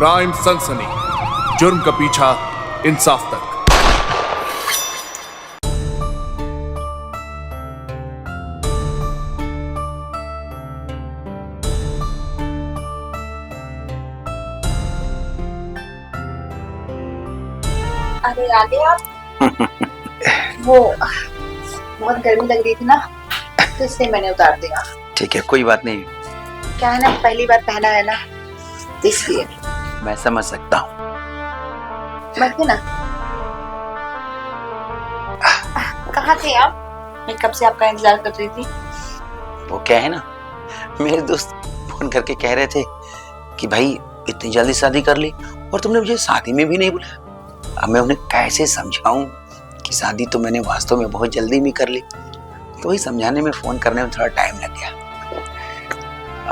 Crime सनसनी, जुर्म का पीछा इंसाफ तक। अरे आ गए आप। वो बहुत गर्मी लग रही थी ना, तो इसलिए मैंने उतार दिया। ठीक है, कोई बात नहीं। क्या है ना, पहली बार पहना है ना, इसलिए। मैं समझ सकता हूँ। बैठिए ना। कहाँ थे आप? मैं कब से आपका इंतजार कर रही थी। वो क्या है ना, मेरे दोस्त फोन करके कह रहे थे कि भाई इतनी जल्दी शादी कर ली और तुमने मुझे शादी में भी नहीं बुलाया। अब मैं उन्हें कैसे समझाऊं कि शादी तो मैंने वास्तव में बहुत जल्दी में कर ली। तो वही समझाने में, फोन करने में थोड़ा टाइम लग गया।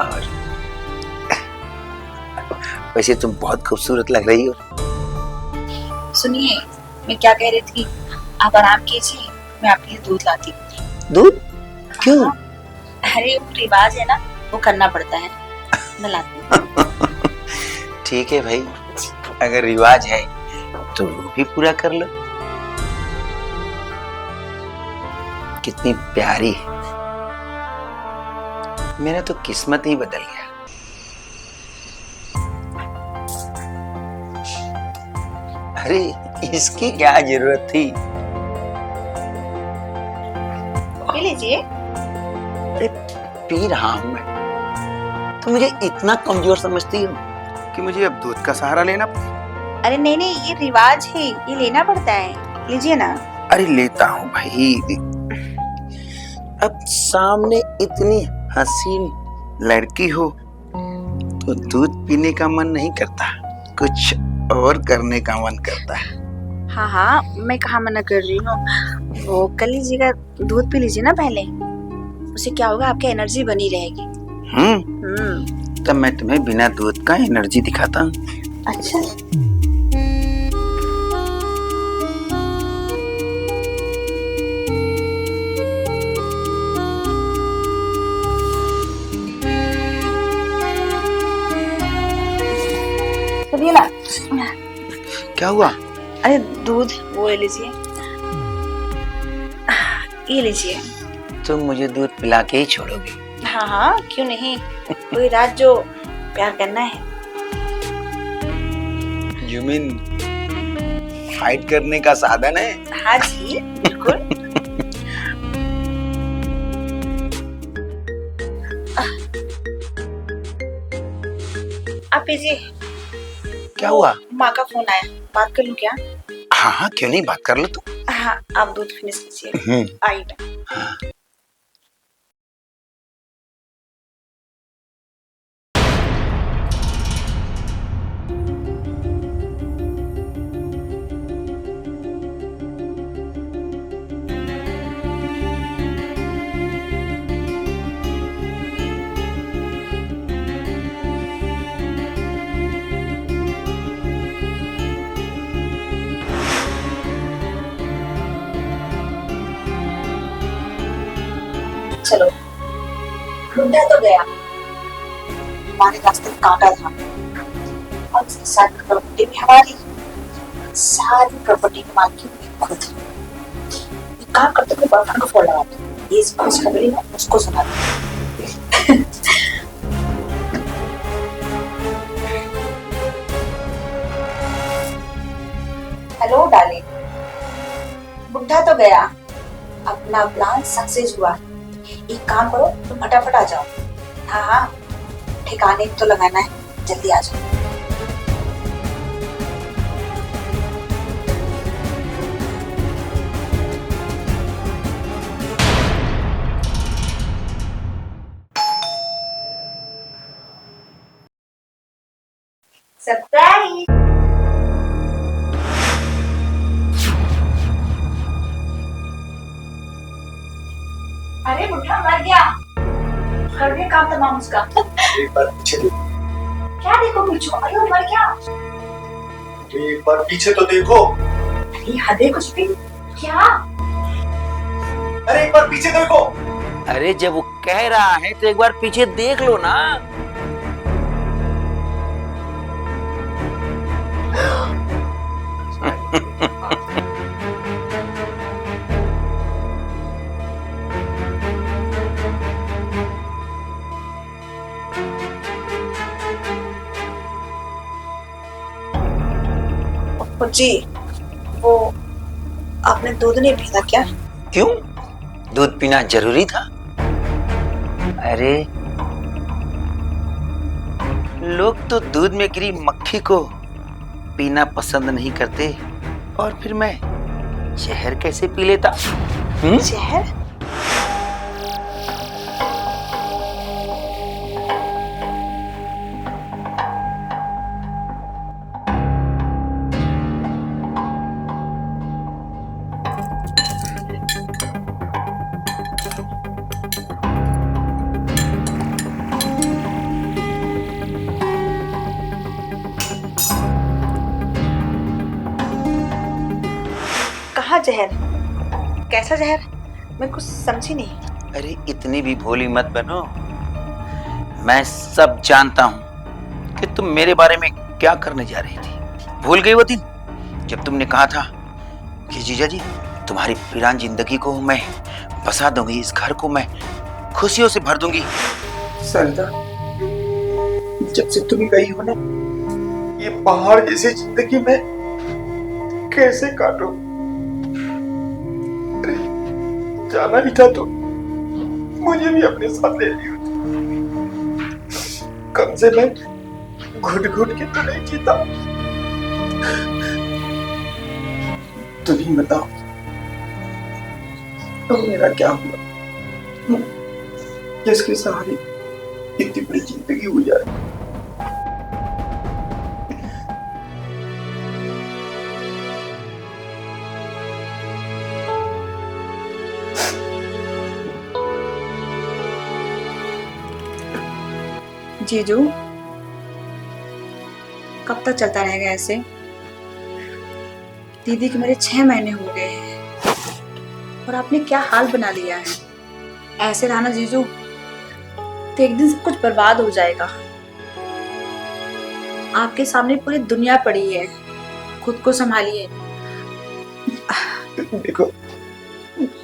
और वैसे तुम बहुत खूबसूरत लग रही हो। सुनिए, मैं क्या कह रही थी, आप आराम कीजिए, मैं आपके लिए दूध लाती हूँ। दूध? क्यों? हाँ, अरे वो रिवाज है ना, वो करना पड़ता है। मैं लाती हूँ। ठीक है भाई, अगर रिवाज है तो वो भी पूरा कर लो। कितनी प्यारी, मेरा तो किस्मत ही बदल गया। अरे इसकी क्या जरूरत थी? पी लीजिए। अरे पी रहा हूं मैं। तो मुझे इतना कमजोर समझती हो कि मुझे अब दूध का सहारा लेना पड़े? अरे नहीं नहीं, ये रिवाज है, ये लेना पड़ता है, लीजिए ना। अरे लेता हूँ भाई। अब सामने इतनी हसीन लड़की हो तो दूध पीने का मन नहीं करता, कुछ और करने का मन करता है। हाँ हाँ, मैं कहाँ मना कर रही हूँ। वो कर लीजिएगा, दूध पी लीजिए ना पहले, उससे क्या होगा, आपकी एनर्जी बनी रहेगी। तब मैं तुम्हें बिना दूध का एनर्जी दिखाता हूँ। अच्छा। चलिए ना। क्या हुआ? अरे दूध वो ले लीजिए, ये लीजिए। तुम मुझे दूध पिला के ही छोड़ोगी? हाँ हाँ, क्यों नहीं, पूरी रात जो प्यार करना है। You mean फाइट करने का साधन है? हाँ जी बिल्कुल। आप पीजिए। क्या हुआ? माँ का फोन आया, बात कर लूं क्या? हाँ हाँ, क्यों नहीं, बात कर लो तुम। हाँ, आप दूध फिनिश कीजिए। आई मैं। हाँ। चलो, ढूंढा तो गया, हमारे रास्ते में कांटा था, और उसके साथ प्रॉपर्टी भी हमारी, सारी प्रॉपर्टी की मालकिन भी खुद। एक काम करते हुए बॉयफ्रेंड को फोन लगाते, ये इस खबरी ना उसको सुना दे। हेलो डार्लिंग, बुढ़ा तो गया, अपना प्लान सक्सेस हुआ। एक काम करो, तुम फटाफट आ जाओ। हाँ हाँ, ठिकाने तो लगाना है, जल्दी आ जाओ। सरप्राइज। अरे बुढ़ा मर गया, कर दिया काम तमाम उसका। एक बार पीछे देखो। क्या देखो पीछे? अरे मर गया। एक बार पीछे तो देखो। अरे हदे कुछ भी। क्या? अरे एक बार पीछे देखो। अरे जब वो कह रहा है तो एक बार पीछे देख लो ना। ओ जी, वो आपने दूध नहीं पिया क्या? क्यों? दूध पीना जरूरी था? अरे लोग तो दूध में गिरी मक्खी को पीना पसंद नहीं करते, और फिर मैं जहर कैसे पी लेता? जहर? कहाँ जहर? कैसा जहर? मैं कुछ समझी नहीं। अरे इतनी भी भोली मत बनो। मैं सब जानता हूँ कि तुम मेरे बारे में क्या करने जा रही थी। भूल गई वो दिन जब तुमने कहा था कि जीजा जी तुम्हारी वीरान जिंदगी को मैं बसा दूंगी, इस घर को मैं खुशियों से भर दूंगी। सरिता, जब से तुम गई हो ना, ये पहाड़ जैसी जिंदगी में कैसे काटो? अरे, जाना ही था तो मुझे भी अपने साथ ले लियो। कम से मैं घुट घुट के तो नहीं जीता। तुम ही बताओ, तो मेरा क्या हुआ जिसके सहारे इतनी बड़ी जिंदगी हो जाए? जीजू, कब तक चलता रहेगा ऐसे? दीदी के मेरे 6 महीने हो गए हैं और आपने क्या हाल बना लिया है। ऐसे रहा ना जीजू तो एक दिन सब कुछ बर्बाद हो जाएगा। आपके सामने पूरी दुनिया पड़ी है, खुद को संभालिए। देखो,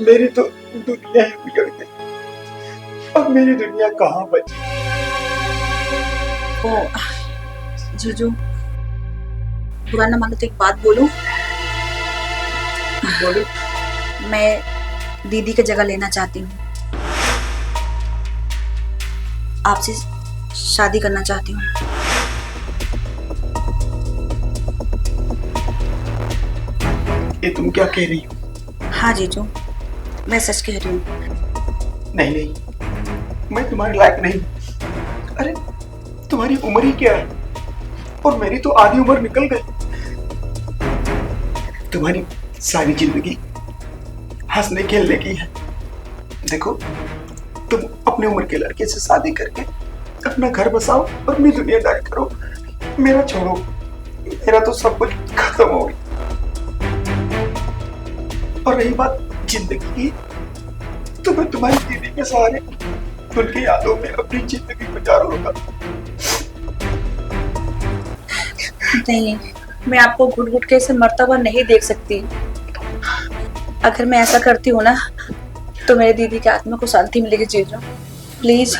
मेरी तो दुनिया ही उजड़ गई। अब मेरी दुनिया कहाँ बची? ओ जीजू, बुरा ना मानो तो एक बात बोलूं? बोलो। मैं दीदी की जगह लेना चाहती हूँ, आपसे शादी करना चाहती हूँ। ये तुम क्या कह रही हो? हाँ जीजू, मैं सच कह रही हूँ। नहीं नहीं, मैं तुम्हारे लायक नहीं। अरे तुम्हारी उम्र ही क्या है, और मेरी तो आधी उम्र निकल गई। तुम्हारी सारी जिंदगी हंसने खेलने की है। देखो, तुम अपनी उम्र के लड़के से शादी करके अपना घर बसाओ और अपनी दुनियादारी करो। मेरा छोड़ो, मेरा तो सब कुछ खत्म हो गया। और रही बात जिंदगी की, तो मैं तुम्हारी दीदी के सहारे उनकी यादों में अपनी जिंदगी गुजारूंगा। नहीं, मैं आपको घुट घुट के ऐसे मरता हुआ नहीं देख सकती। अगर मैं ऐसा करती हूँ ना तो मेरी दीदी की आत्मा को शांति मिलेगी। जीजू प्लीज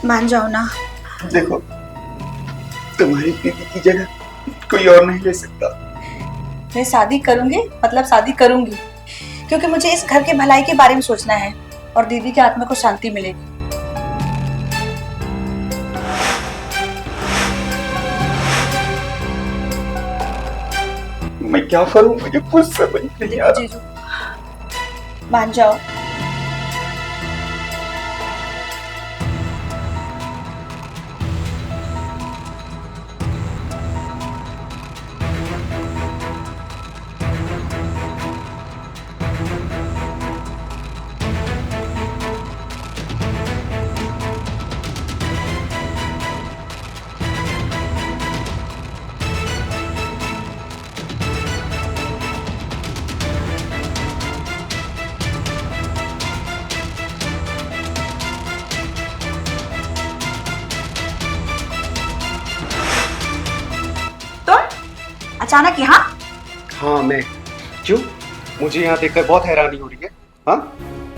मान जाओ ना। देखो, तुम्हारी दीदी की जगह कोई और नहीं ले सकता। मैं शादी करूंगी, मतलब शादी करूंगी, क्योंकि मुझे इस घर के भलाई के बारे में सोचना है और दीदी की आत्मा को शांति मिलेगी। मैं क्या करूं, मुझे कुछ समझ नहीं आ रहा। जीजू मान जाओ। अचानक यहाँ? हाँ मैं। क्यों? मुझे यहाँ देखकर बहुत हैरानी हो रही है। हाँ,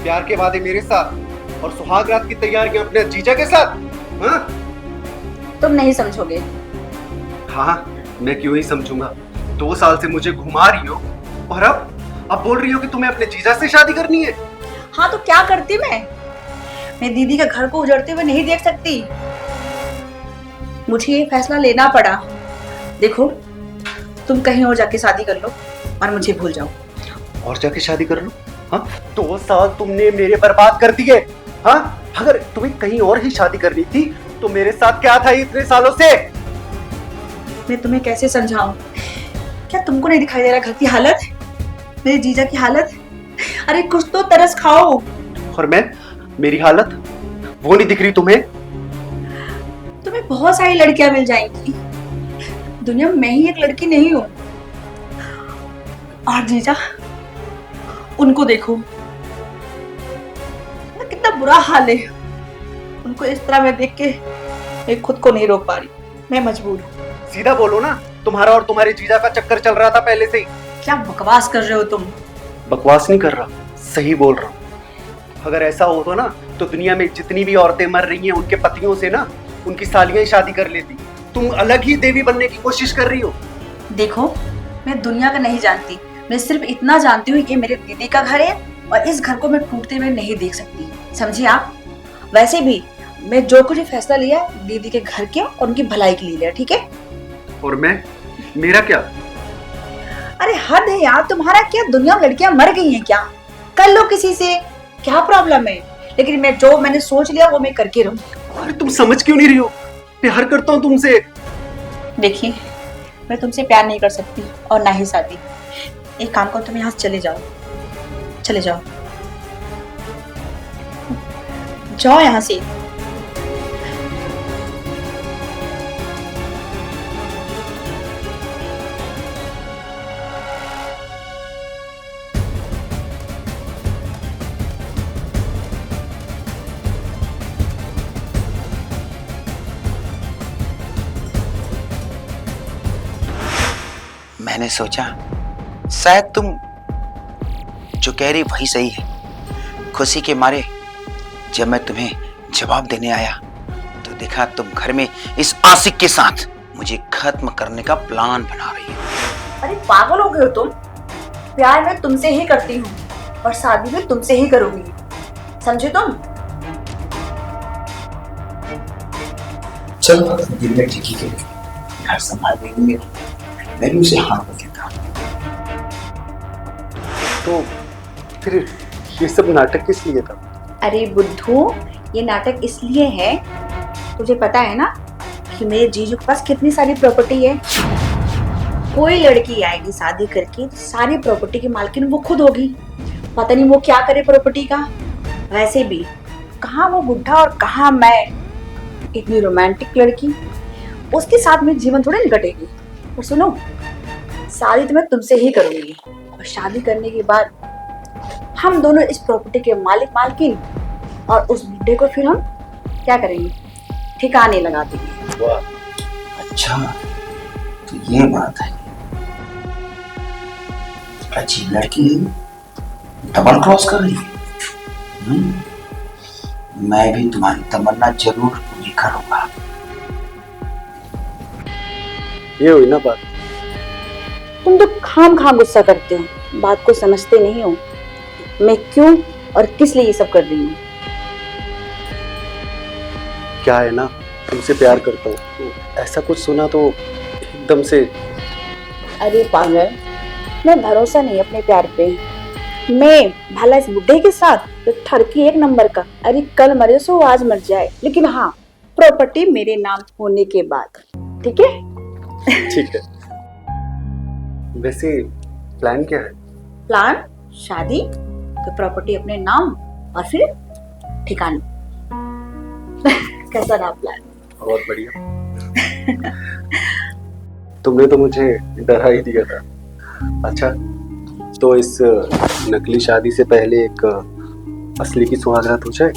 प्यार के वादे मेरे साथ और सुहाग रात की तैयारियां अपने जीजा के साथ। हाँ तुम नहीं समझोगे। हाँ, मैं क्यों ही समझूंगा। 2 साल से मुझे घुमा रही हो और अब बोल रही हो कि तुम्हें अपने जीजा से शादी करनी है। हाँ तो क्या करती मैं दीदी के घर को उजड़ते हुए नहीं देख सकती। मुझे ये फैसला लेना पड़ा। देखो, तुम कहीं और जाके शादी कर लो और मुझे भूल जाओ। और जाके शादी कर लो? हाँ, 2 साल तुमने मेरे बर्बाद कर दिए। हाँ, अगर तुम्हें कहीं और ही शादी करनी थी तो मेरे साथ क्या था इतने सालों से? मैं तुम्हें कैसे समझाऊं? क्या तुमको नहीं दिखाई दे रहा घर की हालत, मेरे जीजा की हालत? अरे कुछ तो तरस खाओ। और मेरी हालत वो नहीं दिख रही तुम्हें? तुम्हें बहुत सारी लड़कियां मिल जाएंगी, दुनिया में मैं ही एक लड़की नहीं हूं। और जीजा, उनको देखो कितना बुरा हाल है। उनको इस तरह मैं देख के मैं खुद को नहीं रोक पा रही। मैं मजबूर हूँ। सीधा बोलो ना, तुम्हारा और तुम्हारे जीजा का चक्कर चल रहा था पहले से ही। क्या बकवास कर रहे हो तुम? बकवास नहीं कर रहा, सही बोल रहा हूँ। अगर ऐसा हो तो ना, तो दुनिया में जितनी भी औरतें मर रही हैं उनके पतियों से ना उनकी सालियां ही शादी कर लेती। तुम अलग ही देवी बनने की कोशिश कर रही हो। देखो, मैं दुनिया का नहीं जानती, मैं सिर्फ इतना जानती हूँ कि मेरे दीदी का घर है और इस घर को मैं टूटते हुए नहीं देख सकती। समझे आप? वैसे भी मैं जो कुछ फैसला लिया दीदी के घर के और उनकी भलाई के लिए लिया, ठीक है? और मेरा क्या? अरे हद है यार, तुम्हारा क्या? दुनिया में लड़कियां मर गई हैं क्या? कर लो किसी से, क्या प्रॉब्लम है? लेकिन मैंने सोच लिया वो मैं करके रहूंगी। अरे तुम समझ क्यों नहीं रही हो? प्यार करता हूँ तुमसे। देखिए, मैं तुमसे प्यार नहीं कर सकती और ना ही शादी। एक काम करो, तुम यहाँ से चले जाओ, चले जाओ, जाओ यहाँ से। मैंने सोचा शायद तुम जो कह रही वही सही है। खुशी के मारे जब मैं तुम्हें जवाब देने आया तो देखा तुम घर में इस आशिक के साथ मुझे खत्म करने का प्लान बना रही हो। अरे पागल हो गए हो तुम? प्यार मैं तुमसे ही करती हूँ और शादी भी तुमसे ही करूंगी, समझे तुम? चलो दिन में ठीक ही के घर संभाल देंगे। मैं भी उसे हाँ बोल देता। तो फिर ये सब नाटक किस लिए था? अरे बुद्धू, ये नाटक इसलिए है, तुझे पता है ना कि मेरे जीजू के पास कितनी सारी प्रॉपर्टी है। कोई लड़की आएगी शादी करके तो सारी प्रॉपर्टी की मालकिन वो खुद होगी। पता नहीं वो क्या करे प्रॉपर्टी का। वैसे भी कहाँ वो बुढ़ा और कहाँ मैं, इतनी रोमांटिक लड़की, उसके साथ में जीवन थोड़े नहीं कटेगी। और सुनो, शादी तो मैं तुमसे ही करूंगी और शादी करने के बाद हम दोनों इस प्रॉपर्टी के मालिक मालकिन, और उस बुड्ढे को फिर हम क्या करेंगे? ठिकाने लगा देंगे। वाह, अच्छा तो ये बात है। अजीब लड़की है, डबल क्रॉस कर रही है। मैं भी तुम्हारी तमन्ना जरूर पूरी करूंगा। ये हुई ना बात। तुम तो खाम गुस्सा करते हो, बात को समझते नहीं हो मैं क्यों और किस लिए ये सब कर रही हूँ। क्या है ना, तुमसे प्यार करता हूँ तो ऐसा कुछ सुना तो एकदम से। अरे पागल, मैं भरोसा नहीं अपने प्यार पे। मैं भला इस बुढ़े के साथ तो ठरकी एक नंबर का, अरे कल मरे सो आज मर जाए, लेकिन हाँ प्रॉपर्टी मेरे नाम होने के बाद, ठीक है? ठीक है। वैसे प्लान क्या है? प्लान? शादी तो प्रॉपर्टी अपने नाम और फिर ठिकाने। कैसा रहा प्लान? बहुत बढ़िया। तुमने तो मुझे डरा ही दिया था। अच्छा, तो इस नकली शादी से पहले एक असली की सुहागरात हो जाए।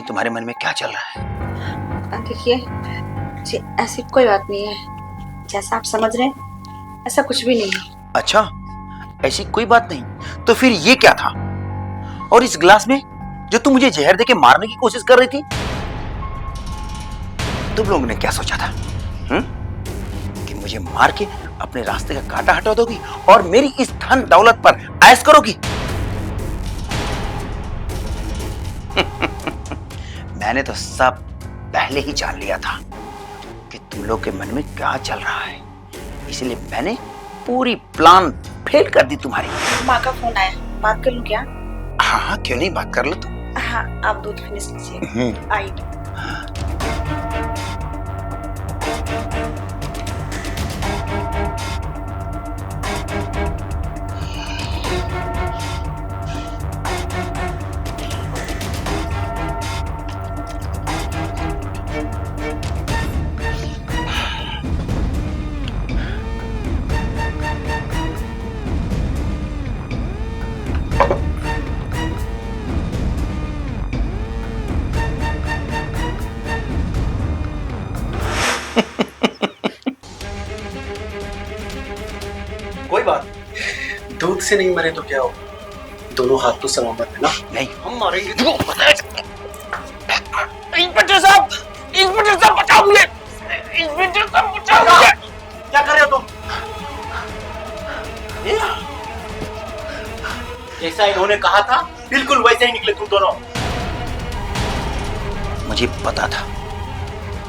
तुम्हारे मन में क्या चल रहा है? देखिए जी, ऐसी कोई बात नहीं है। जैसा आप समझ रहे हैं ऐसा कुछ भी नहीं है। अच्छा, ऐसी कोई बात नहीं तो फिर ये क्या था? और इस गिलास में जो तुम मुझे जहर देके मारने की कोशिश कर रही थी, तुम लोगों ने क्या सोचा था? कि मुझे मार के अपने रास्ते का कांटा हटा दोगी और मेरी इस धन दौलत पर ऐश करोगी? मैंने तो सब पहले ही जान लिया था कि तुम लोग के मन में क्या चल रहा है, इसलिए मैंने पूरी प्लान फेल कर दी तुम्हारी। माँ का फोन आया, बात कर लूं क्या? हाँ हाँ, क्यों नहीं, बात कर लो तुम। हाँ, आप दूध फिनिश कीजिए। आई। कोई बात, दूध से नहीं मरे तो क्या हो, दोनों हाथ तो सलामत है ना। नहीं, हम मारेंगे। इंस्पेक्टर साहब, बचाओ मुझे! इंस्पेक्टर साहब, बचाओ मुझे! क्या कर रहे हो तुम? जैसा इन्होंने कहा था बिल्कुल वैसे ही निकले तुम दोनों। मुझे पता था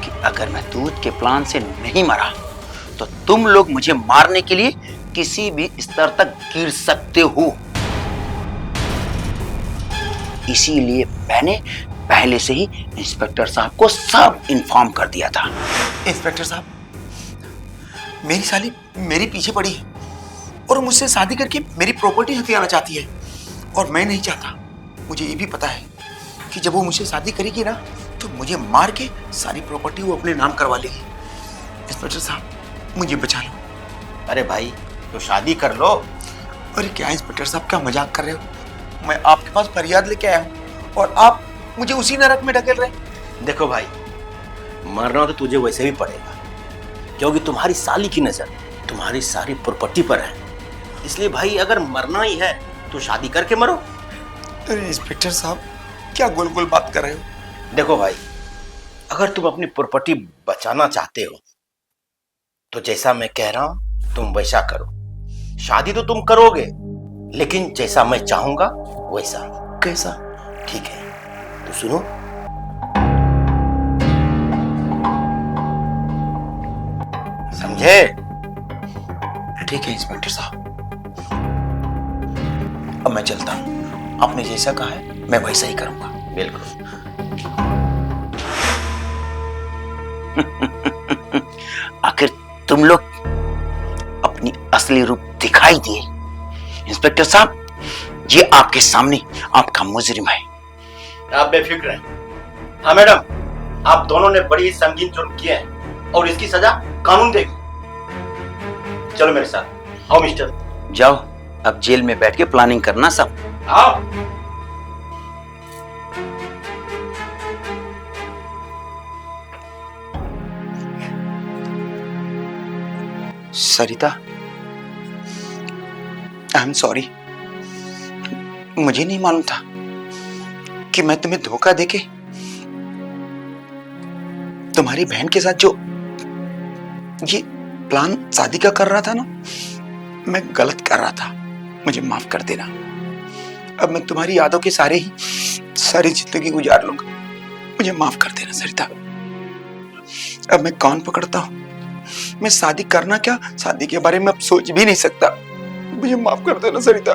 कि अगर मैं दूध के प्लान से नहीं मरा तो तुम लोग मुझे मारने के लिए किसी भी स्तर तक गिर सकते हो। इसीलिए मैंने पहले से ही इंस्पेक्टर साहब को सब इन्फॉर्म कर दिया था। इंस्पेक्टर साहब, मेरी साली मेरे पीछे पड़ी है और मुझसे शादी करके मेरी प्रॉपर्टी हथियाना चाहती है, और मैं नहीं चाहता। मुझे ये भी पता है कि जब वो मुझसे शादी करेगी ना तो मुझे मार के सारी प्रॉपर्टी वो अपने नाम करवा लेगी। इंस्पेक्टर साहब, मुझे बचा लो। अरे भाई, तो शादी कर लो। अरे क्या इंस्पेक्टर साहब, क्या मजाक कर रहे हो? मैं आपके पास फरियाद लेके आया हूँ और आप मुझे उसी नरक में ढकेल रहे हैं। देखो भाई, मरना तो तुझे वैसे भी पड़ेगा, क्योंकि तुम्हारी साली की नजर तुम्हारी सारी प्रॉपर्टी पर है। इसलिए भाई, अगर मरना ही है तो शादी करके मरो। अरे इंस्पेक्टर साहब, क्या गोल गोल बात कर रहे हो? देखो भाई, अगर तुम अपनी प्रॉपर्टी बचाना चाहते हो तो जैसा मैं कह रहा हूं तुम वैसा करो। शादी तो तुम करोगे, लेकिन जैसा मैं चाहूंगा वैसा। कैसा? ठीक है, तो सुनो। समझे? ठीक है इंस्पेक्टर साहब, अब मैं चलता हूँ। आपने जैसा कहा है मैं वैसा ही करूंगा। बिल्कुल। आखिर तुम लोग अपनी असली रूप दिखाई दिए। इंस्पेक्टर साहब, ये आपके सामने आपका मुजरिम है। आप बेफिक्र रहें। हाँ मैडम, आप दोनों ने बड़ी संगीन जुर्म किए हैं और इसकी सजा कानून देगी। चलो मेरे साथ। आओ मिस्टर। जाओ, अब जेल में बैठ के प्लानिंग करना सब। आओ। सरिता, आई एम सॉरी। मुझे नहीं मालूम था कि मैं तुम्हें धोखा देके तुम्हारी बहन के साथ जो ये प्लान शादी का कर रहा था ना, मैं गलत कर रहा था। मुझे माफ कर देना। अब मैं तुम्हारी यादों के सारी जिंदगी गुजार लूंगा। मुझे माफ कर देना सरिता। अब मैं कौन पकड़ता हूं? मैं शादी करना क्या, शादी के बारे में अब सोच भी नहीं सकता। मुझे माफ कर देना सरिता।